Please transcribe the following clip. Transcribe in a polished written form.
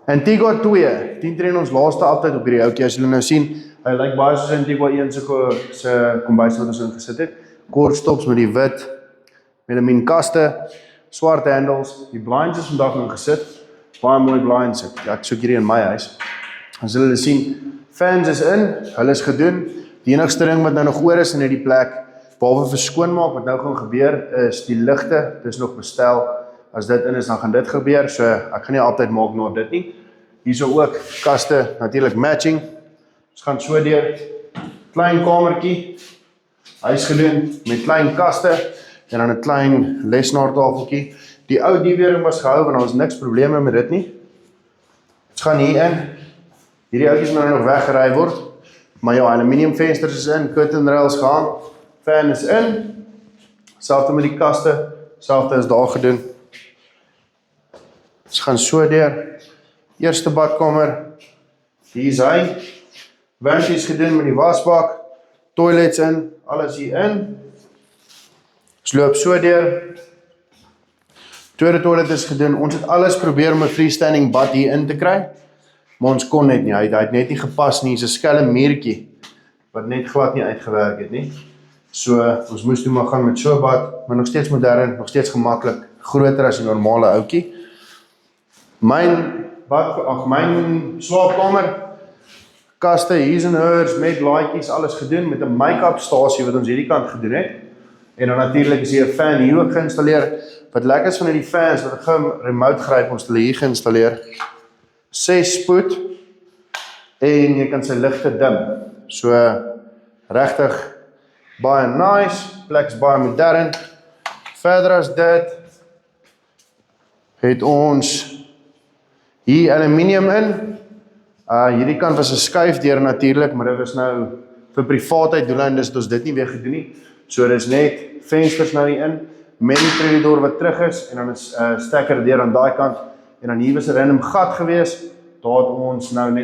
Antigua 2, 10 tree ons laaste altyd op hierdie oukie, as julle nou sien, hy lyk baie soos Antigua 1 se kombuis wat ons ingesit het. Kortstops met die wit, melamine kaste, swart handles, die blinds is vandag ingesit, baie mooi blinds, ek soek hierdie in my huis. As julle sien, fans is in, hulle is gedoen, die enigste ding wat nou nog oor is in hierdie plek, behalwe vir skoonmaak, wat nou gaan gebeur, is die ligte, dit is nog bestel, as dit in is, dan gaan dit gebeur, so ek gaan nie altyd maak na dit nie. Hierso ook kaste, natuurlik matching, ons gaan so deur, klein kamertjie, huis gedoen met klein kaste, en dan 'n klein lesenaartafeltjie. Die ou diewering was gehou, want daar was niks probleme met dit nie. Ons gaan hier in, hierdie oudjies moet nou nog weggery word, maar ja, aluminium vensters is in, curtain rails gaan, fan is in, selfde met die kaste, selfde is daar gedoen. Ons gaan so deur, eerste badkamer, hier is hy, wandjies gedoen met die wasbak, toilets in, alles hier in, ons loop so deur, tweede toilet is gedoen, ons het alles probeer om 'n freestanding bad hier in te kry, maar ons kon net nie, hy het net nie gepas nie, is 'n skelm muurtjie, wat net glad nie uitgewerk het nie, so ons moes toe maar gaan met so 'n bad, maar nog steeds modern, nog steeds gemaklik, groter as die normale ouetjie. Myn slaapkamer, kaste, hier's en hers, met laaitjies, alles gedoen, met 'n make-up stasie wat ons hierdie kant gedoen het, en dan natuurlik is hier 'n fan hier ook geïnstalleer, wat lekker is van die fans, wat ek gou remote gryp, ons het hulle hier geïnstalleer, 6 spoed, en jy kan sy ligte dim, so regtig baie nice, plek is baie modern. Verder as dit, het ons hier aluminium in, hierdie kant was 'n skuifdeur natuurlik, maar dit was nou vir privaatheid doeleindes, dus het ons dit nie weer gedoen nie, so dit is net vensters nou hier in, met die trapdoor wat terug is, en dan is stekker deur aan daai kant, en dan hier was 'n random gat gewees, daar het ons nou net